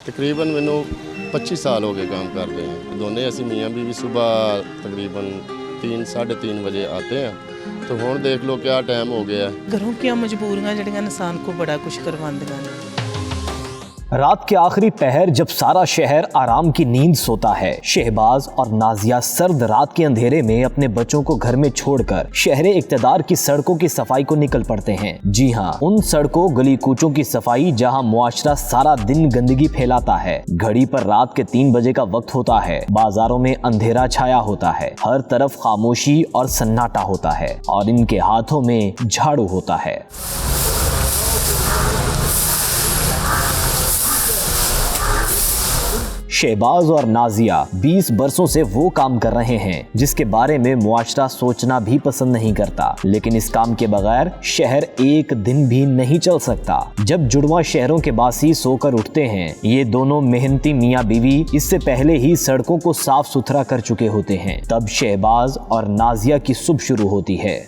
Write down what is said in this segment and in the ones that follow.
तकरीबन मैनू 25 साल हो गए काम करते हैं। दोनों असी मियाँ बीवी सुबह तकरीबन 3-3:30 बजे आते हैं। तो हुण देख लो क्या टाइम हो गया है। घरों की मजबूरियां जड़ियां इंसान को बड़ा कुछ करवांदियां ने। रात के आखिरी पहर जब सारा शहर आराम की नींद सोता है, शहबाज और नाजिया सर्द रात के अंधेरे में अपने बच्चों को घर में छोड़कर शहरे इक्तदार की सड़कों की सफाई को निकल पड़ते हैं। जी हाँ, उन सड़कों गली कूचों की सफाई जहाँ मुआशरा सारा दिन गंदगी फैलाता है। घड़ी पर रात के 3 बजे का वक्त होता है। बाजारों में अंधेरा छाया होता है, हर तरफ खामोशी और सन्नाटा होता है और इनके हाथों में झाड़ू होता है। शहबाज और नाजिया 20 बरसों से वो काम कर रहे हैं जिसके बारे में मुआशरा सोचना भी पसंद नहीं करता, लेकिन इस काम के बगैर शहर एक दिन भी नहीं चल सकता। जब जुड़वा शहरों के बासी सोकर उठते हैं, ये दोनों मेहनती मियाँ बीवी इससे पहले ही सड़कों को साफ सुथरा कर चुके होते हैं। तब शहबाज और नाजिया की सुबह शुरू होती है।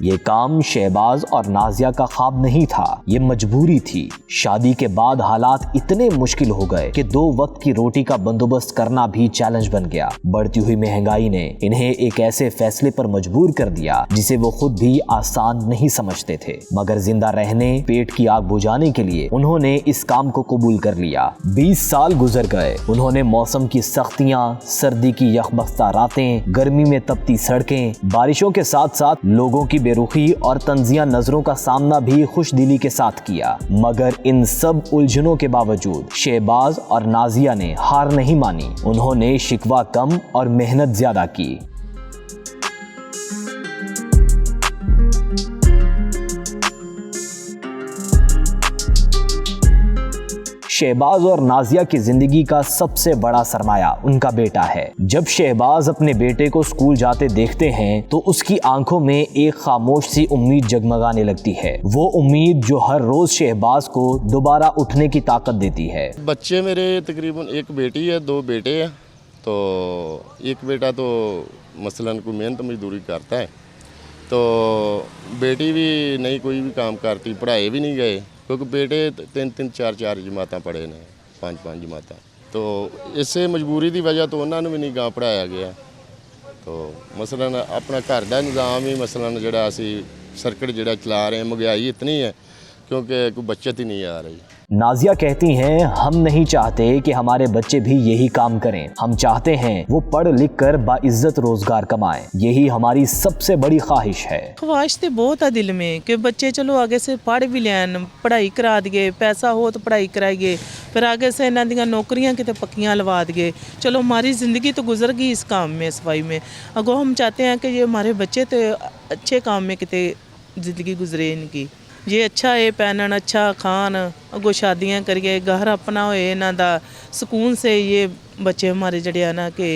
ये काम शहबाज और नाजिया का ख्वाब नहीं था, ये मजबूरी थी। शादी के बाद हालात इतने मुश्किल हो गए कि 2 वक्त की रोटी का बंदोबस्त करना भी चैलेंज बन गया। बढ़ती हुई महंगाई ने इन्हें एक ऐसे फैसले पर मजबूर कर दिया जिसे वो खुद भी आसान नहीं समझते थे, मगर जिंदा रहने, पेट की आग बुझाने के लिए उन्होंने इस काम को कबूल कर लिया। 20 साल गुजर गए। उन्होंने मौसम की सख्तियां, सर्दी की यखबख्ता रातें, गर्मी में तपती सड़कें, बारिशों के साथ साथ लोगों की बेरुखी और तंजिया नजरों का सामना भी खुशदिली के साथ किया। मगर इन सब उलझनों के बावजूद शहबाज और नाजिया ने हार नहीं मानी। उन्होंने शिकवा कम और मेहनत ज्यादा की। शहबाज और नाजिया की जिंदगी का सबसे बड़ा सरमाया उनका बेटा है। जब शहबाज अपने बेटे को स्कूल जाते देखते हैं तो उसकी आंखों में एक खामोश सी उम्मीद जगमगाने लगती है। वो उम्मीद जो हर रोज शहबाज को दोबारा उठने की ताकत देती है। बच्चे मेरे तकरीबन एक बेटी है, 2 बेटे हैं। तो एक बेटा तो मसलन कोई मेहनत मजदूरी करता है, तो बेटी भी नहीं कोई भी काम करती, पढ़ाए भी नहीं गए क्योंकि बेटे 3-3 4-4 जमात पढ़े ने, 5-5 जमात। तो इसे मजबूरी की वजह तो उन्होंने भी नहीं गां पढ़ाया गया। तो मसलन अपना घर का निज़ाम ही मसलन जोड़ा असी सर्किट जोड़ा चला रहे हैं, महंगाई इतनी है क्योंकि कोई बचत ही नहीं आ रही। नाजिया कहती हैं, हम नहीं चाहते कि हमारे बच्चे भी यही काम करें। हम चाहते हैं वो पढ़ लिख कर बाइज्जत रोजगार कमाएं। यही हमारी सबसे बड़ी ख्वाहिश है। ख्वाहिश तो बहुत है दिल में कि बच्चे चलो आगे से पढ़ भी लैन, पढ़ाई करा दिए, पैसा हो तो पढ़ाई कराइए, फिर आगे से इन्हों दी नौकरियां कितने पक्कियां लवा दिए। चलो हमारी ज़िंदगी तो गुजर गई इस काम में, सफाई में। अगो हम चाहते हैं कि ये हमारे बच्चे तो अच्छे काम में कितने ज़िंदगी गुजरे इनकी। ये अच्छा है, पहनन अच्छा, खान, अगो शादियाँ करिए, घर अपना होए, इन्हां दा सुकून से ये बच्चे हमारे जड़े ना कि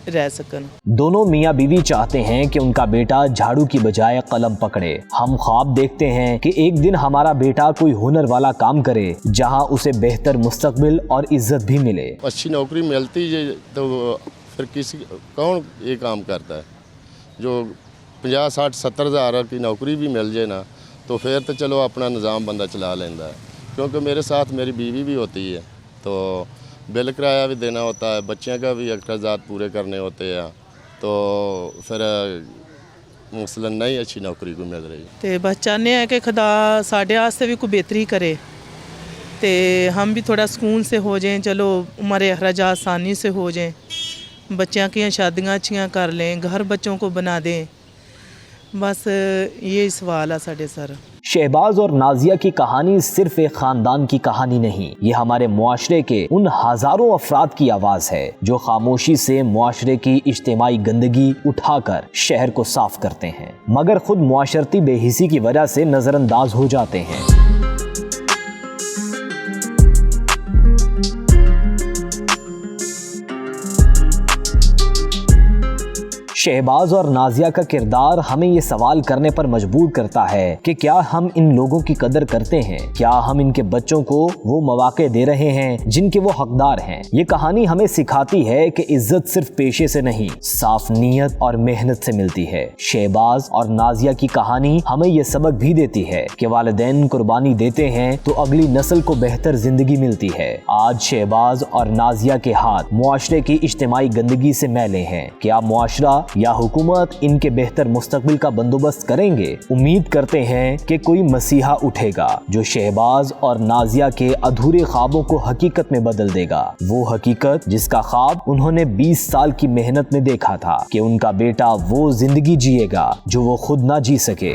रह सकन। दोनों मियाँ बीवी चाहते हैं कि उनका बेटा झाड़ू की बजाय कलम पकड़े। हम ख्वाब देखते हैं कि एक दिन हमारा बेटा कोई हुनर वाला काम करे जहां उसे बेहतर मुस्तकबिल और इज्जत भी मिले। अच्छी नौकरी मिलती है तो फिर कौन ये काम करता है? जो 50-60-70 हज़ार की नौकरी भी मिल जाए ना, तो फिर तो चलो अपना निज़ाम बंदा चला लेंदा है। क्योंकि मेरे साथ मेरी बीवी भी होती है, तो बिल किराया भी देना होता है, बच्चों का भी अखराजात पूरे करने होते हैं। तो फिर मसलन नहीं अच्छी नौकरी को मिल रही। तो बस चाहते हैं कि खुदा साढ़े वास्ते भी कोई बेहतरी करे, तो हम भी थोड़ा सुकून से हो जाएं, चलो हमारे अखराजात आसानी से हो जाएं, बच्चों की शादियाँ अच्छियाँ कर लें, घर बच्चों को बना दें। बस ये सवाल है साढ़े सर। शहबाज और नाजिया की कहानी सिर्फ एक खानदान की कहानी नहीं, ये हमारे मुआशरे के उन हजारों अफराद की आवाज है जो खामोशी से मुआशरे की इज्तिमाई गंदगी उठाकर शहर को साफ करते हैं, मगर खुद मुआशरती बेहिसी की वजह से नजरअंदाज हो जाते हैं। शहबाज और नाजिया का किरदार हमें ये सवाल करने पर मजबूर करता है कि क्या हम इन लोगों की कदर करते हैं, क्या हम इनके बच्चों को वो मौके दे रहे हैं जिनके वो हकदार हैं। ये कहानी हमें सिखाती है कि इज्जत सिर्फ पेशे से नहीं, साफ नीयत और मेहनत से मिलती है। शहबाज और नाजिया की कहानी हमें ये सबक भी देती है कि वालिदैन कुर्बानी देते हैं तो अगली नस्ल को बेहतर जिंदगी मिलती है। आज शहबाज और नाजिया के हाथ मुआशरे की इज्तिमाई गंदगी से मैले हैं। क्या मुआशरा या हुकूमत इनके बेहतर मुस्तकबिल का बंदोबस्त करेंगे? उम्मीद करते हैं कि कोई मसीहा उठेगा जो शहबाज और नाजिया के अधूरे ख्वाबों को हकीकत में बदल देगा। वो हकीकत जिसका ख्वाब उन्होंने 20 साल की मेहनत में देखा था कि उनका बेटा वो जिंदगी जिएगा जो वो खुद ना जी सके।